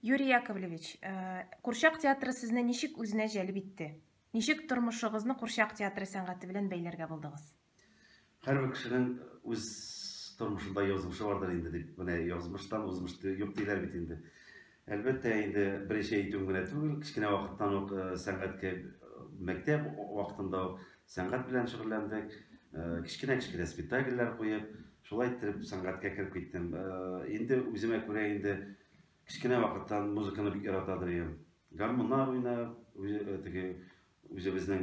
Юрий Яковлевич, Курчак театры сезне ничек үзенә җәлеп итте? Ничек тормышыгызны Курчак театры сәнгате белән бәйләргә булдыгыз? Һәрбер кешенең үз тормышында язмышы бардыр инде дип, менә язмыштан узмышты юк диләр бит инде. Әлбәттә инде беренче әйтүем генә түгел, кичкенә вакыттан ук сәнгатькә мәктәп вакытында сәнгать белән шөгыльләндек. Кичкенә спектакльләр куеп, шулай итеп сәнгатькә кереп киттем. Инде үземә күрә инде кичкенә вакыттан музыканы бик яратадыр идем. Гармоннар уйнап, үзебезнең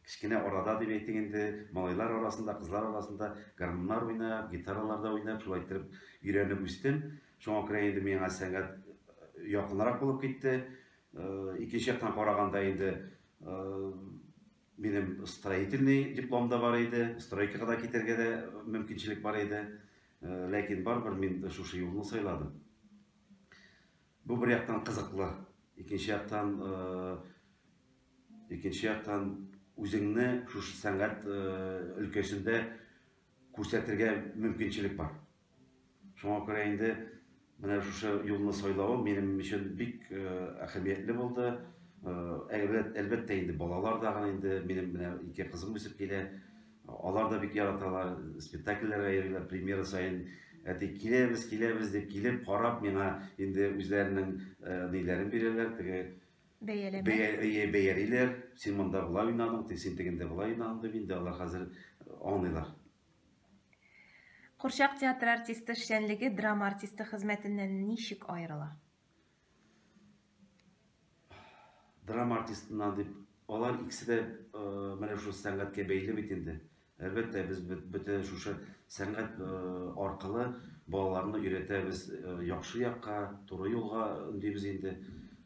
кичкенә арада дип әйтик инде, малайлар арасында, кызлар арасында гармоннар уйнап, гитараларда уйнап, шулай итеп өйрәнеп үстем. Шуңа күрә инде миңа сәнгать якынрак булып китте. Икенче яктан караганда инде минем строительный диплом да бар иде, стройкага да китәргә дә мөмкинчелек бар иде. Ләкин барбер мин шушы юлны сайладым. Бу бер яктан кызыклы, икенче яктан үзеңне шушы сәнгать өлкәсендә күрсәтергә мөмкинчелек бар. Шуңа күрә инде менә шушы юлны сайлавым минем өчен бик әһәмиятле булды. Әлбәттә инде балалар да инде минем менә ике кызым үсеп килә. Алар да бик яраталар, спектакльләргә йөриләр, премьера сайын әти киләбез дип килеп карап миңа инде үзләренең ниләрен бирәләр, бәялиләр. Син монда булай уйнадың, син тегендә булай уйнадың дип инде алар хәзер аңлыйлар. Курчак театры артисты эшчәнлеге драма артисты хезмәтеннән ничек аерыла? Драма артистынан дип алар икесе дә менә шу сәнгатькә бәйле бит инде. Әлбәттә без бөтен шушы сәнгать аркылы балаларны өйрәтәбез яхшы якка, туры юлга үндибез инде.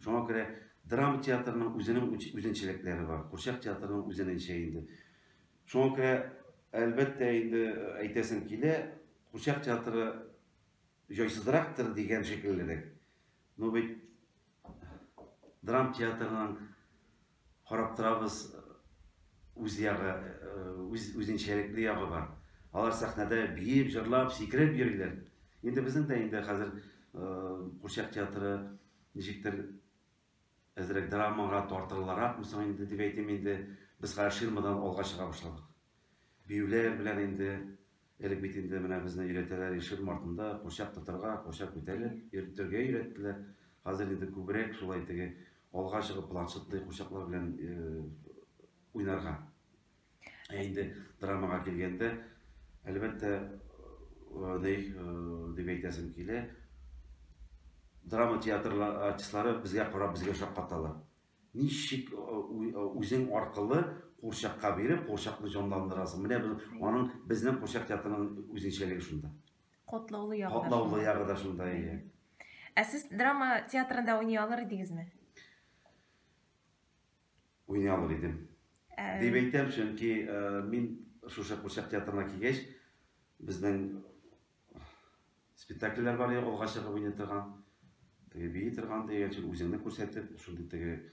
Шуңа күрә драма театрының үзенең үзенчәлекләре бар. Курчак театрының үзенчә инде. Шуңа күрә әлбәттә инде әйтәсем килә, Курчак театры җайсызрактыр дигән шикелле. Ну бит драма театрының карап торабыз үз ягы, үзенчәлекле ягы бар. Алар сәхнәдә биеп, җырлап, сикереп йөриләр. Инде безнең дә инде хәзер Курчак театры ничектер әзрәк драмага тартылырак мисал инде дип әйтим инде без ширмадан алга чыга башладык. Биюләр белән инде элек бит инде менә безне өйрәтәләр ширма артында Курчак тотарга, Курчак күтәреп, йөртергә өйрәттеләр. Хәзер инде күбрәк шулай теге алга чыгып планшетлы курчаклар белән уйнарга. Инде драмага килгәндә әлбәттә дип әйтәсем килә. Драма театры артистлары безгә карап безгә шаккаталар. Ничек үзең аркылы Курчакка биреп, Курчакны җанландырасың. Менә аның безнең Курчак театрының үзенчәлеге шунда. Котлаулы ягы да шунда. Сез драма театрында уйный алыр идегезме? Уйный алыр идем. Дип әйтәм, чөнки мин шушы Курчак театрына килгәч, безнең спектакльләр бар, алга чыгып уйный торган, теге бии торган дигән үзеңне күрсәтеп, шундый теге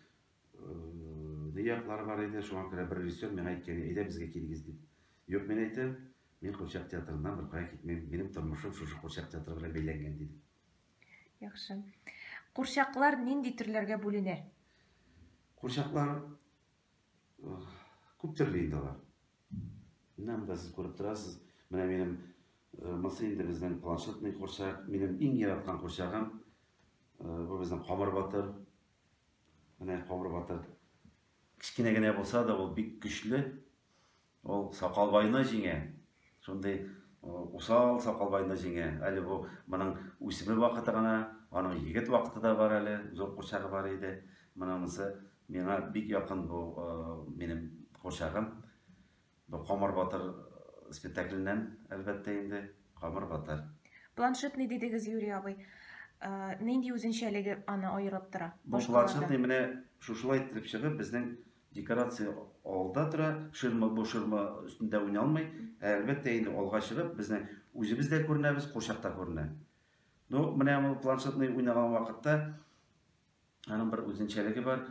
дияклар бар иде. Шуңа күрә бер режиссер миңа әйткән, әйдә безгә килегез дип. Юк, мин әйтәм, мин Курчак театрыннан бер кая китмим, минем тормышым шушы Курчак театры белән бәйләнгән диде. Яхшы. Курчаклар нинди төрләргә бүленә? Курчаклар күп төрле инде алар. Менә сез күреп торасыз, менә минем мысы инде безнең планшетный Курчак, минем иң яраткан Курчагым бу безнең Камыр Батыр. Менә Камыр Батыр кичкенә генә булса да ул бик көчле. Ул Сакалбайны җиңә. Шундый усал Сакалбайны җиңә. Әле бу моның үсеме вакыты гына, аның егет вакыты да бар әле, зур Курчагы бар иде. Монысы миңа бик якын бу минем Курчагым. Бу Камыр Батыр спектакленнән әлбәттә инде Камыр Батыр. Планшетный дидегез, Юрий абый. Нинди үзенчәлеге аны аерып тора? Бу планшетный менә шушылай итеп чыгып, безнең декорация алда тора, ширма өстендә уйный алмый. Әлбәттә инде алга чыгып, безнең үзебез дә күренәбез, Курчакта күренә. Ну, менә бу планшетный уйнаган вакытта аның бер үзенчәлеге бар.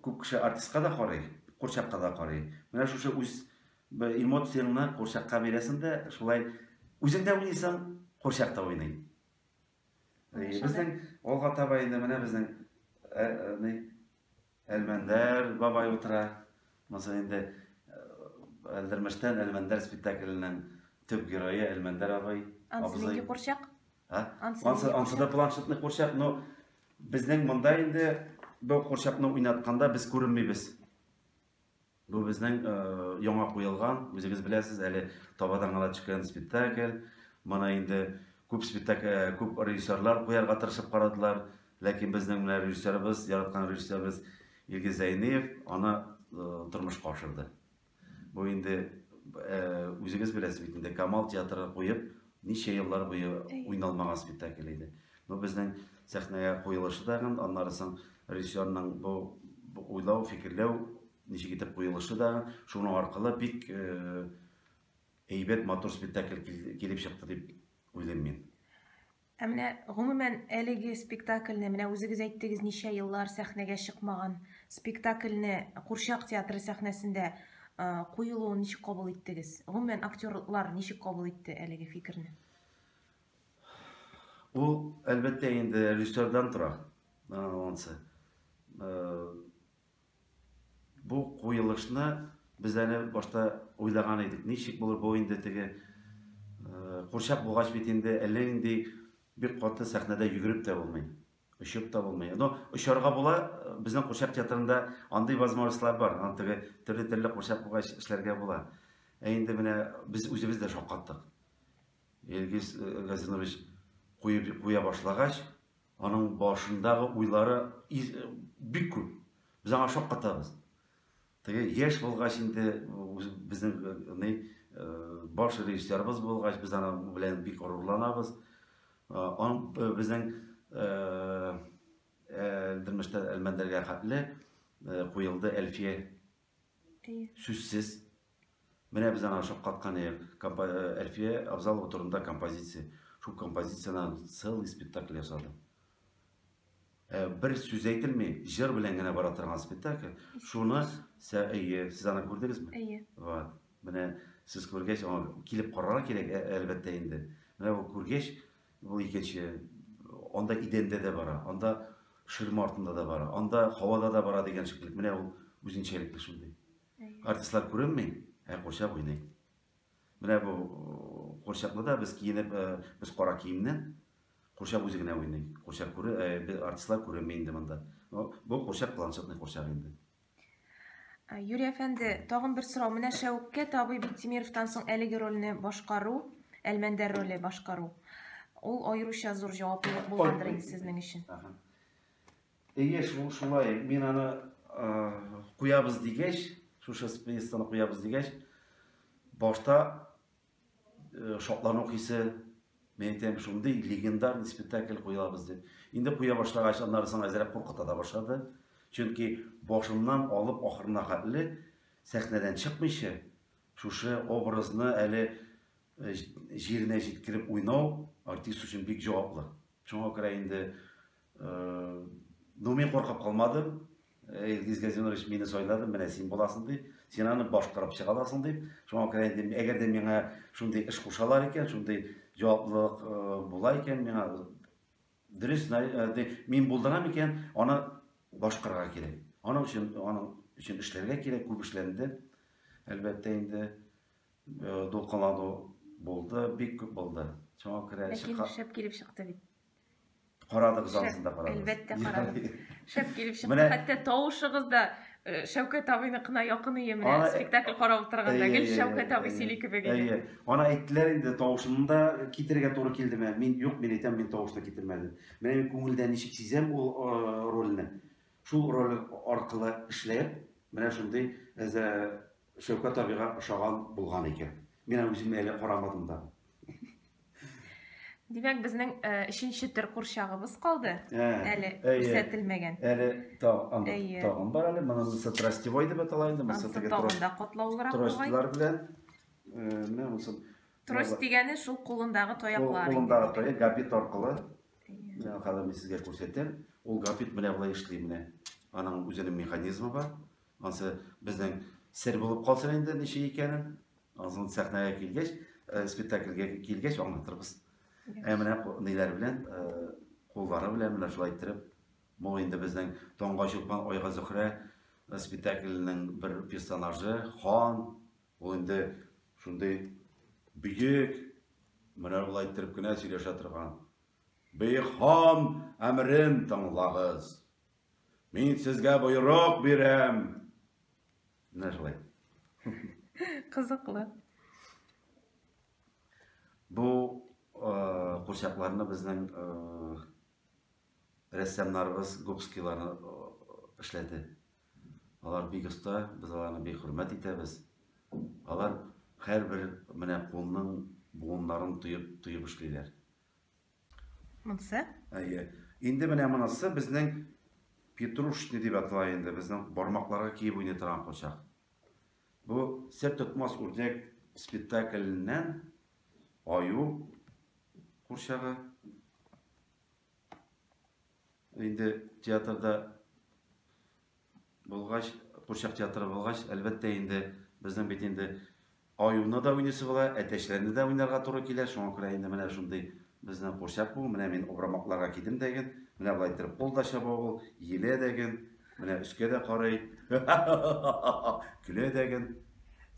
Күп кеше артистка да карый, Курчакка да карый. Менә шушы үз эмоцияңны Курчакка бирәсең дә, шулай үзең дә уйныйсың, Курчакта уйный. Безнең алга таба инде менә безнең Әлмәндәр бабай утыра. Mesela инде Әлдермештән Әлмәндәр спектакленең төп герое Әлмәндәр абый. Ансыныңки курчак? Ансы да планшетны курчак, но безнең монда инде бу курчакны уйнатканда без күренмибез. Бу безнең яңа куелган, үзегез беләсез, әле табадан гына чыккан спектакль. Моны инде күп спектакль, күп режиссерлар куярга тырышып карадылар, ләкин безнең менә режиссерыбыз, яраткан режиссерыбыз Илгиз Зәйнеев аны тормышка ашырды. Бу инде үзегез беләсез бит инде Камал театры куеп, ничә еллар буе уйналмаган спектакль иде. Бу безнең сәхнәгә куелышы да, аннары соң режиссерның бу уйлау, фикерләү, ничек итеп куелышы да, шуның аркылы бик әйбәт матур спектакль килеп чыкты дип уйлыйм мин. Менә гомумән әлеге спектакльне менә үзегез әйттегез, ничә еллар сәхнәгә чыкмаган спектакльне Курчак театры сәхнәсендә куелуын ничек кабул иттегез? Гомумән актерлар ничек кабул итте әлеге фикерне? Ул әлбәттә инде режиссердан тора. Онсы. Бу куелышны без әле башта уйлаган идек. Ничек булыр бу инде теге Курчак булгач бит инде әллә инде бик каты сәхнәдә йөгереп тә булмый. Очып та булмый. Но очарга була, безнең Курчак театрында андый возможностьлар бар. Антыгы төрле Курчак булгач эшләргә була. Инде менә без үзебез дә шаккаттык. Илгиз Газинович куя башлагач, аның башындагы уйлары бик күп. Без аңа шаккатабыз. Теге яшь булгач инде безнең баш режиссерыбыз булгач, без аны белән бик горурланабыз. Безнең Әлдермештә Әлмәндәргә хәтле куелды Әлфия. Сүзсез. Менә без аны шаккаткан Әлфия Абзалова турында композиция. Шу композицияны целый спектакль ясады. Бер сүз әйтелми, җыр белән генә бара торган спектакль. Шуны сез аны күрдегезме? Вот. Менә сез күргәч, килеп карарга кирәк әлбәттә инде. Менә бу күргәч, бу икенче анда идәндә дә бара, анда ширма артында да бара, анда һавада да бара дигән шикелле. Менә ул үзенчәлекле шундый. Артистлар күренми, Курчак уйный. Менә бу Курчакны да без киенеп, без кара киемнән Курчак үзе генә уйный. Курчак артистлар күренми инде монда. Бу Курчак планшетный Курчак инде. Юрий әфәнде, тагын бер сорау. Менә Шәүкәт абый Биктимировтан соң әлеге рольне башкару, Әлмәндәр роле башкару. Ул аеруча зур җаваплылык булгандыр инде сезнең өчен. Шулай, мин аны куябыз дигәч, шушы пьесаны куябыз дигәч, башта шатлану хисе, мен әйтәм, шундый легендарный спектакль куябыз дип. Инде куя башлагач, аннары соң әзрәк куркыта да башлады. Чөнки башыннан алып ахырына хәтле сәхнәдән чыкмыйча, шушы образны әле җиренә җиткереп уйнау артист өчен бик җаваплы. Шуңа күрә инде мен куркып калмадым. Илгиз Газинович мине сайлады, менә син буласың дип, син аны башкарып чыга аласың дип. Шуңа күрә инде әгәр дә миңа шундый эш кушалар икән, шундый җаваплылык була икән, миңа дөрес мин булдырам икән, аны башкарга кирәк. Аның өчен эшләргә кирәк, күп эшләнде. Әлбәттә инде дулкынлану булды, бик күп булды. Шуңа күрә шәп килеп чыкты бит. Карадык залында карадык. Әлбәттә карадык. Шәп килеп чыкты. Хәтта тавышыгыз да Шәүкәт абыйныкына якын иде менә спектакль карап торганда. Гел Шәүкәт абый сөйли кебек иде. Аны әйттеләр инде, тавышын да китергә туры килдеме? Мин юк, мин әйтәм, мин тавышны китермәдем. Менә мин күңелдән ничек сизәм ул рольне. Шул роль аркылы эшләп, менә шундый Шәүкәт абыйга ошаган булган икән. Мин үзем әле карамадым да. Димәк, безнең 3нче төр Курчагыбыз калды. Әле күрсәтелмәгән. Әле тагын бар әле, моны Тростевой дип атала инде, тагында катлаулырак булган. Тростлар белән, менә ул Трост дигәне шул кулындагы таяклар. Кулындагы таяк габит аркылы. Менә хәзер мин сезгә күрсәтәм. Ул габит менә булай эшли менә. Аның үзенең механизмы бар. Ансы безнең сер булып калса инде ничә икәнен, ансын сәхнәгә килгәч, спектакльгә килгәч аңлатырбыз. Менә ниләр белән Куллары белән менә шулай иттереп, бу инде безнең Таңга чыккан Айга Зөһрә спектакленең бер персонажы хан. Ул инде шундый бөек менә булай иттереп кенә сөйләшә торган. Бөек хан әмрен тыңлагыз. Мин сезгә боерык бирәм. Менә шулай. Кызыклы. Бу курчакларны безнең рәссамнарыбыз Губскийларны эшләде. Алар бик оста, без аларны бик хөрмәт итәбез. Алар һәрбер менә кулның буыннарын туеп эшлиләр. Монсы? Инде менә монысы безнең Петрушный дип атала инде, безнең бармакларга киеп уйный торган курчак. Бу сер тотмас үрдәк спектакленнән Аю курчагы. Инде театрда булгач, курчак театры булгач, әлбәттә инде безнең бит инде Аюны да уйныйсы була, әтәчләрне дә уйнарга туры килә. Шуңа күрә инде менә шундый безнең курчак бу. Менә мин обрамакларга кидем дигән, менә булай итеп кул да чаба ул, елә дигән, менә үскә дә карый. Көлә дигән.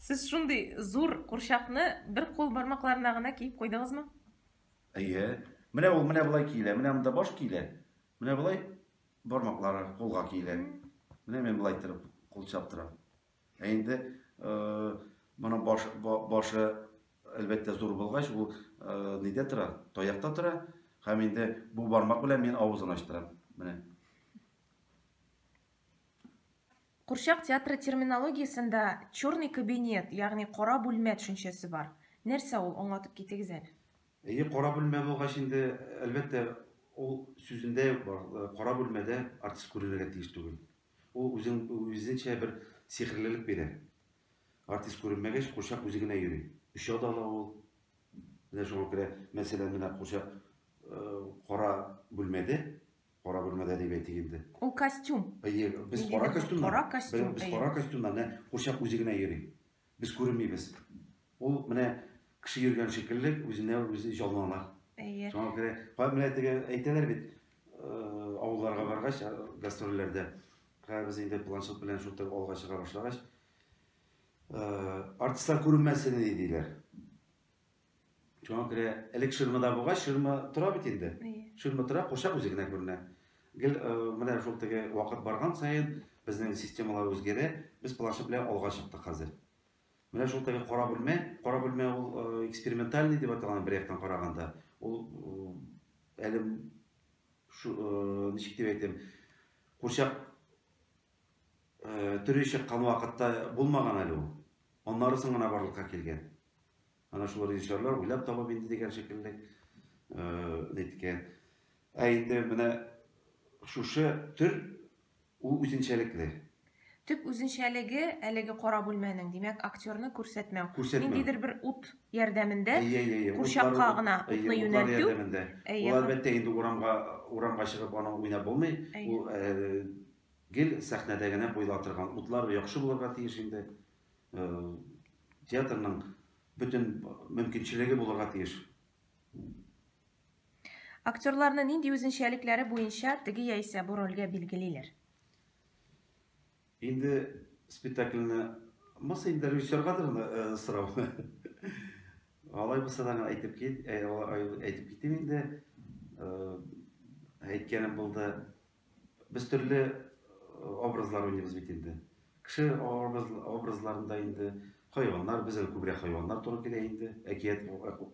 Сез шундый зур курчакны бер кул бармакларына гына киеп куйдыгызмы? Менә ул менә булай килә, менә монда баш килә. Менә булай бармаклары кулга килә. Менә мен булай итеп кул чаптырам. Инде моның башы әлбәттә зур булгач, ул нидә тора? Таякта тора. Һәм инде бу бармак белән мин авызын ачтырам. Менә. Курчак театры терминологиясендә черный кабинет, ягъни кара бүлмә төшенчәсе бар. Нәрсә ул, аңлатып китегез әле? Кара бүлмә булгач инде әлбәттә ул сүзендә бар. Кара бүлмәдә артист күрергә тиеш түгел. Ул үзенчә бер сихерлелек бирә. Артист күренмәгәч, курчак үзе генә йөри. Өчә дала ул. Менә шуңа күрә, мәсәлән, менә курчак кара бүлмәдә дип әйтик инде. Ул костюм. Без кара костюмнан. Без кара костюмнан, курчак үзе генә йөри. Без күренмибез. Ул менә кеше йөргән шикелле үзенә үзе җанлана. Шуңа күрә, менә теге әйтәләр бит, авылларга баргач, гастрольләрдә, без инде планшет белән шулай алга чыга башлагач, артистлар күренмәсен диләр. Шуңа күрә, элек шырмада булгач, шырма тора бит инде. Шырма тора, курчак үзе генә күренә. Гел менә шул теге вакыт барган саен безнең системалар үзгәрә, без планшет белән алга чыктык хәзер. Менә шул теге кара бүлмә ул экспериментальный дип аталган бер яктан караганда. Ул әле ничек дип әйтәм, курчак төре чыккан вакытта булмаган әле ул. Аннары соң гына барлыкка килгән. Ана шул режиссерлар уйлап табып инде дигән шикелле диткән. Инде менә шушы төр ул үзенчәлекле. Төп үзенчәлеге әлеге кара бүлмәнең, димәк, актерны күрсәтмәү. Ниндидер бер ут ярдәмендә курчакка гына утны юнәлтү. Ул әлбәттә инде урамга чыгып аны уйнап булмый. Ул гел сәхнәдә генә куела торган утлар яхшы булырга тиеш инде. Театрның бүтән мөмкинчелеге булырга тиеш. Актерларны нинди үзенчәлекләре буенча теге яисә бу рольгә билгелиләр? Инде спектакльне маса инде режиссёргадыр сорау. Алай булса да әйтеп китим инде. Әйткәнем булды. Без төрле образлар уйныйбыз бит инде. Кеше образларында инде хайваннар, безгә күбрәк хайваннар туры килә инде.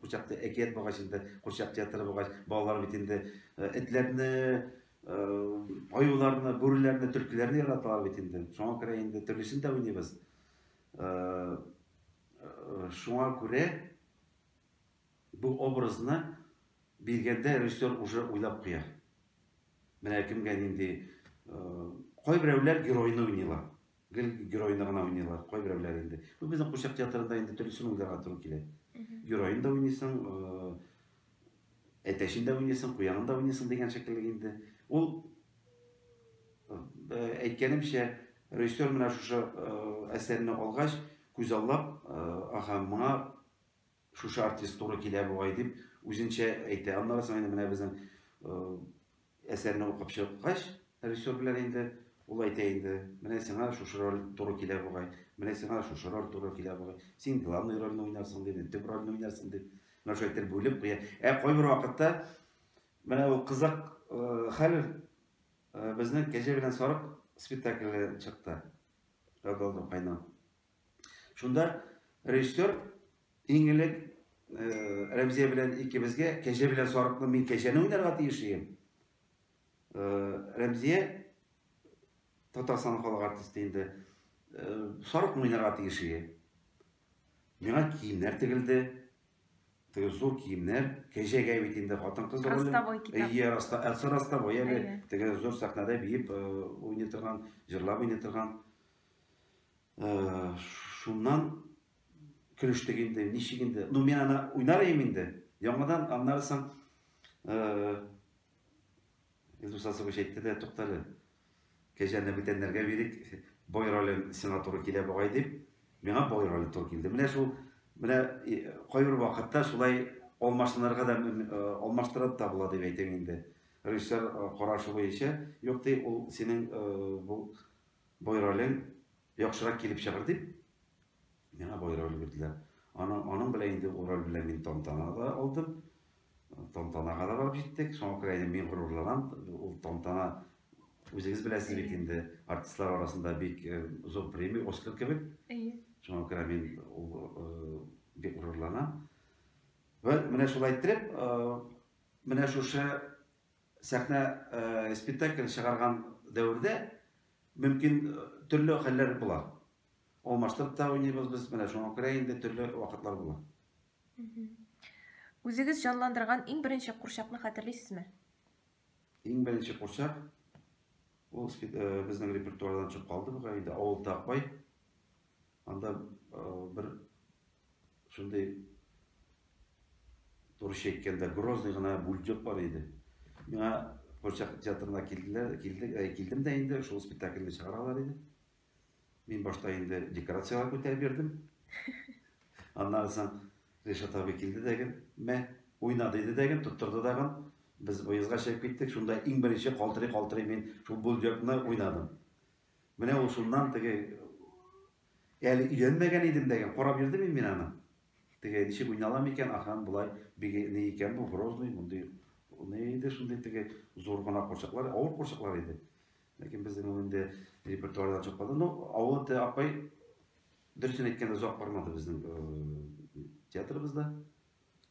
Курчакта әкият булгач инде, курчак театры булгач, балалар бит инде этләрне, аюларны, бүреләрне, төлкеләрне яраталар бит инде. Шуңа күрә инде төрлесен дә уйныйбыз. Шуңа күрә бу образны биргәндә режиссер уже уйлап куя. Менә кемгә инде кайберәүләр геройны уйныйлар. Геройны гына уйныйлар, кайберәүләр инде. Бу безнең курчак театрында инде төрлесен уйларга туры килә. Геройны да уйныйсың, әтәшен дә уйныйсың, куянын да уйныйсың дигән шикелле инде. Ул әйткәнемчә, режиссер менә шушы әсәрне алгач, күз аллап, моңа шушы артист туры килә бугай дип үзенчә әйтә. Аннары соң менә безнең әсәрне укып чыккач, режиссер белән инде ул әйтә инде, менә сиңа шушы роль туры килә бугай, менә сиңа шушы роль туры килә бугай, син главный рольне уйнарсың дип, төп рольне уйнарсың дип, менә шулай итеп бүлеп куя. Кайбер вакытта менә ул кызык хәл безнең Кәҗә белән Сарык спектакле чыкты. Радалда кайнап. Шунда режиссер иң элек Рәмзия белән икебезгә Кәҗә белән Сарыкны мин Кәҗәне уйнарга тиеш идем. Рәмзия Татарстан халык артисты инде Сарыкны уйнарга тиеш иде. Миңа киемнәр тегелде. Теге зур киемнәр, Кәҗәгә бит инде хатын-кыз роле. Растовой китап. Растовой әле теге зур сахнада биеп уйный торган, җырлап уйный торган. Шуннан көрәштек инде, ничек инде. Ну мен аны уйнар идем инде. Яңадан аннарсың Илдус Асыгыч әйтте дә, туктале. Кәҗәне бүтәннәргә бирик, бой ролен сиңа туры килә бугай дип, миңа бой роле туры килде. Менә шул кайбер вакытта шулай алмаштырырга да алмаштырып та була дип әйтәм инде. Режиссер карашы буенча, юк ди, ул синең бу бой ролең яхшырак килеп чыгыр дип, миңа бой роле бирделәр. Аның белән инде ул роль белән мин тантанада алдым. Тантанага да барып җиттек. Шуңа күрә инде мин горурланам. Ул тантана үзегез беләсез бит инде артистлар арасында бик зур премия, Оскар кебек. Шуңа күрә мин бик горурланам. Ва менә шулай итеп, менә шушы сәхнә спектакль чыгарган дәврдә мөмкин төрле хәлләр була. Алмаштырып та уйныйбыз без, менә шуңа күрә инде төрле вакытлар була. Үзегез җанландырган иң беренче курчакны хәтерлисезме? Иң беренче курчак ул безнең репертуардан чыгып калды бу инде Авыл Такбай. Анда бер шундый турча әйткәндә Грозный гына бульдёк бар иде. Миңа курчак театрына килдем дә инде шул спектакльне чыгаралар иде. Мин башта инде декорациялар күтәреп бирдем. Аннан соң Ришат абый килде дәген, мә уйнады иде дәген, тоттырды дагын. Без уезга чыгып киттек, шунда иң беренче калтырый мин шул бульдёкны уйнадым. Менә ул шуннан теге әле өйрәнмәгән идем дәген, карап йөрдем мин аны. Теге ничек уйналам икән, ахан булай бик ни икән бу Грозный, мондый не иде шундый теге зур гына курчаклар, авыр курчаклар иде. Ләкин безнең инде репертуардан чыгып калды. Ну, Авыл апай дөресен әйткәндә озак бармады безнең театрыбызда.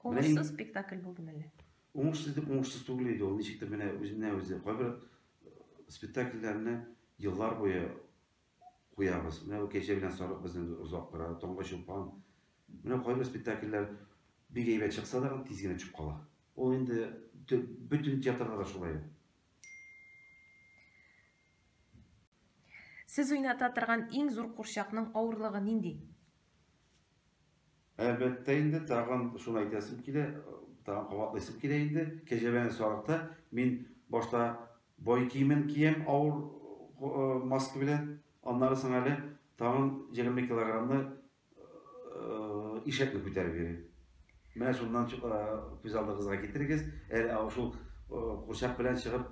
Уңышсыз спектакль булдымы әле? Уңышсыз түгел иде ул. Ничектер менә үзе кайбер спектакльләрне еллар буе куябыз. Менә ул Кәҗә белән Сарык безнең озак бара, Тоңга Чулпан. Менә кайбер спектакльләр бик әйбәт чыкса да тиз генә чыгып кала. Ул инде бөтен театрда да шулай. Сез уйната торган иң зур курчакның авырлыгы нинди? Әлбәттә инде тагын шуны әйтәсем килә, тагын кабатлыйсым килә инде. Кәҗә белән Сарыкта мин башта бой киемен кием, авыр маска белән, аннары соң әле тагын 20 килограммны ишәкне күтәреп бирәм. Менә шуннан күз алдыгызга китерегез, шул курчак белән чыгып,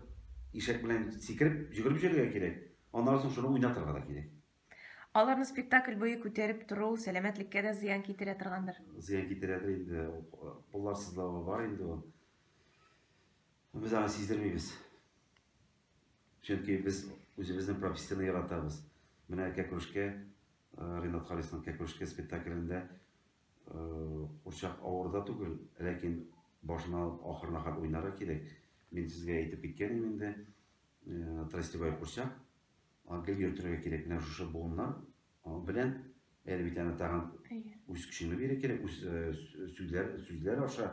ишәк белән сикереп, йөгереп җөргә кирәк. Аннан соң шуны уйнатырга да кирәк. Аларны спектакль буе күтәреп тору сәламәтлеккә дә зыян китерә торгандыр. Зыян китерәдер инде, кулларсызлыгы бар инде ул. Без аны сиздермибез. Чөнки без үзебезнең профессияны яратабыз. Менә Кәкрүшкә, Ринат Харисның Кәкрүшкә спектаклендә курчак авырда түгел, ләкин башына ахырына кадәр уйнарга кирәк. Мин сезгә әйтеп киткән идем инде, тростевой курчак, гел йөртергә кирәк. Менә шушы буыннар белән әлбәттә тагын үз көчеңне бирә кирәк, үз сүзләр аша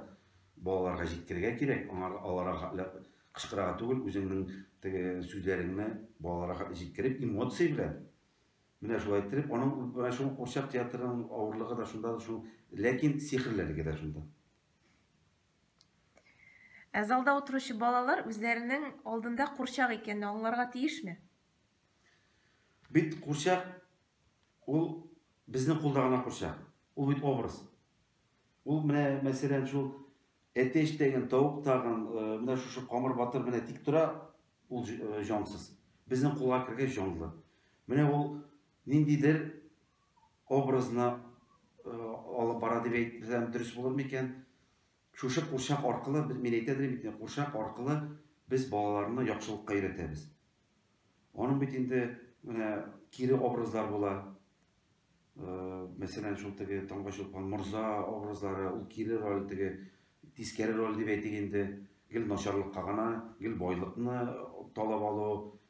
балаларга җиткергә кирәк. Аларга кычкырырга түгел, үзеңнең теге сүзләреңне балаларга җиткереп, эмоция белән. Менә шулай итеп, аның менә шул курчак театрының авырлыгы да шунда, шул, ләкин сихерлелеге дә шунда. Залда утыручы балалар үзләренең алдында курчак икәнне аңларга тиешме? Бит курчак ул безнең кулда гына курчак. Ул бит образ. Ул менә мәсәлән шул әтәч дигән тавык тагын, менә шушы камыр батыр менә тик тора, ул жансыз. Безнең кулга кергәч җанлы. Менә ул ниндидер образны алып бара дип әйтсәм дөрес булыр микән? Шушы курчак аркылы, мин әйтәдем бит, курчак аркылы без балаларны яхшылыкка өйрәтәбез. Аның бит инде менә кире образлар була. Мәсәлән, шул теге Таңга Чулпан Морза образлары, ул кире роль, теге тискәре роль дип әйтик инде. Гел начарлыкка гына, гел байлыкны талап алу.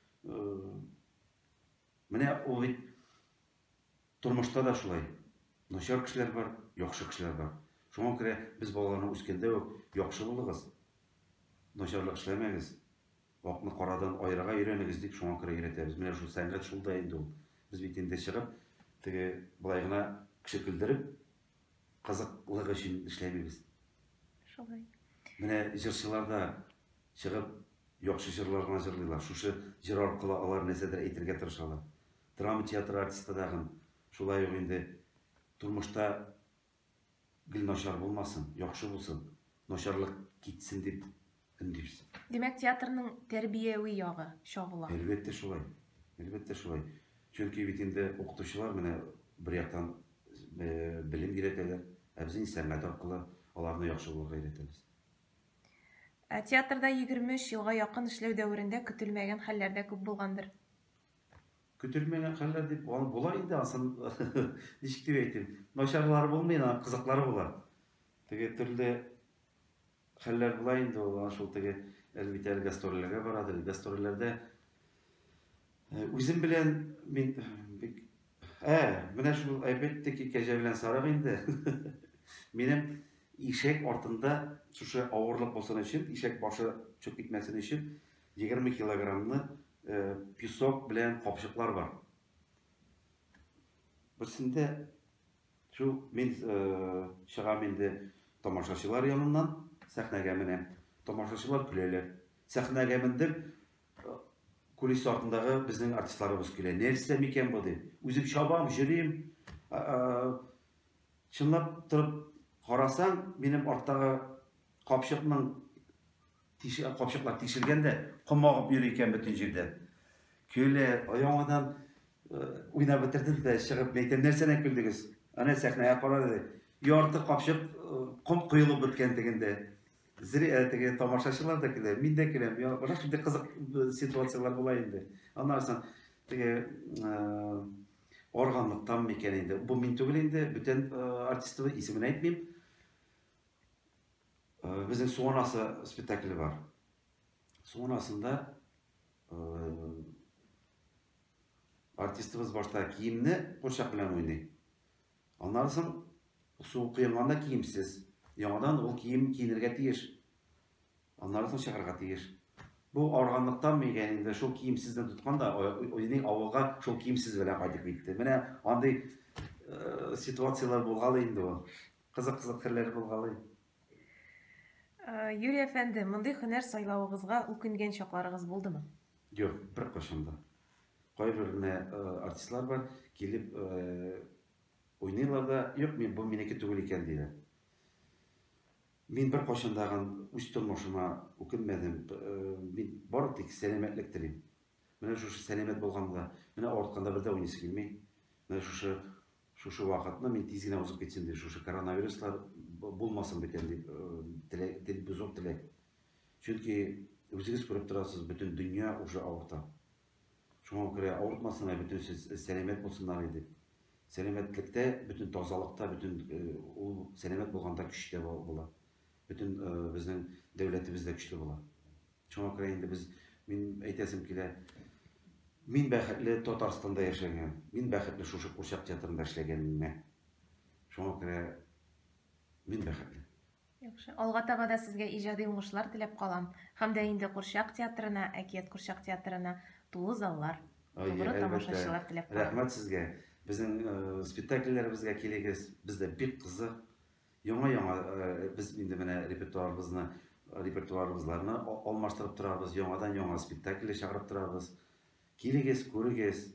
Менә ул бит тормышта да шулай. Начар кешеләр бар, яхшы кешеләр бар. Шуңа күрә без балаларны үскәндә үк яхшы булыгыз. Начарлык эшләмәгез. Вакытны карадан аерыга өйрәнегез дип шуңа күрә өйрәтәбез. Менә шул сәнгать шулда инде ул. Без бит инде чыгып, теге булай гына кеше көлдереп, кызыклык өчен эшләмибез. Шулай. Менә җырчыларда чыгып, яхшы җырлар гына җырлыйлар. Шушы җыр аркылы алар нәрсәдер әйтергә тырышалар. Драма театры артисты дагы шулай ук инде тормышта гел начар булмасын, яхшы булсын, начарлык китсен дип өндибез. Демәк, театрның тәрбияви ягы чагыла. Әлбәттә шулай. Әлбәттә шулай. Чөнки бит инде укытучылар менә бер яктан белем бирәләр, ә без сәнгать аркылы аларны яхшы булырга өйрәтәбез. Театрда 23 елга якын эшләү дәверендә көтелмәгән хәлләр дә күп булгандыр. Көтелмәгән хәлләр дип була инде, асын ничек дип әйтим, начарлары булмый, кызыклары була. Теге төрле хәлләр була инде, ул шул теге әлбәттә гастрольләргә барадыр. Гастрольләрдә үзем белән мин менә шул әлбәттә ки кәҗә белән сарык инде. Минем ишәк артында шушы авырлык булсын өчен, ишәк башы чыгып китмәсен өчен 20 килограммны песок белән капчыклар бар. Берсендә шу мин чыгам инде тамашачылар яныннан, сәхнәгә менәм. Тамашачылар көләләр. Сәхнәгә мендем, кулис артындагы безнең артистларыбыз көлә. Нәрсә микән бу дип. Үзем чабам, җөрим. Чынлап торып карасаң, минем арттагы капчыкның капчыклар тишелгәндә, комагып йөри икән бөтен җирдән. Көлә, яңадан уйнап бетердем дә чыгып әйтәм, нәрсәдән көлдегез? Ана сәхнәгә карады. Ярты капчык ком куелып беткән дигәндә. Теге тамашачылар да көлә, мин дә көләм. Башка шундый кызык ситуациялар була инде. Аннан соң теге органлыктан микән инде. Бу мин түгел инде, бүтән артистлар исемен әйтмим. Безнең Суанасы спектакле бар. Суанасында артистыбыз башта киемне курчак белән уйный. Аннан соң су куйганда киемсез. Яңадан ул кием киенергә тиеш. Аннан соң чыгарга тиеш. Бу арганлыктан мигән инде шул киемсездән тотканда, уйный авылга шул киемсез белән кайтып китте. Менә андый ситуациялар булгалы инде ул. Кызык-кызык хәлләр булгалы. Юрий әфәнде, мондый һөнәр сайлавыгызга үкенгән чакларыгыз булдымы? Юк, бер кашында. Кайбер артистлар бар, килеп уйныйлар да, юк, мин бу минеке түгел икән диләр. Мин бер кашындагы үз тормышыма үкенмәдем. Мин бары тик сәламәтлек телим. Менә шушы сәламәт булганда, менә артканда бер дә уйныйсы килми. Менә шушы вакытны мин тиз генә узып китсен дип, шушы коронавируслар булмасын битен дип теләк зур теләк. Чөнки үзегез күреп торасыз, бөтен дөнья уже авырта. Шуңа күрә авыртмасыннар, бөтен сәламәт булсыннар дип. Сәламәтлектә, бөтен тазалыкта, бөтен ул сәламәт булганда көчле була. Бөтен безнең дәүләтебез дә көчле була. Шуңа күрә инде мин әйтәсем килә, мин бәхетле Татарстанда яшәгән, мин бәхетле шушы курчак театрында эшләгәнемә. Шуңа күрә мин бәхетле. Яхшы. Алга таба да сезгә иҗади уңышлар теләп калам. Һәм дә инде курчак театрына, әкият курчак театрына тулы заллар, тугры тамашачылар теләп калам. Рәхмәт сезгә. Безнең спектакльләребезгә килегез. Бездә бик кызык. Яңа без инде менә репертуарыбызларны алмаштырып торабыз. Яңадан яңа спектакль чыгарып торабыз. Килегез, күрегез.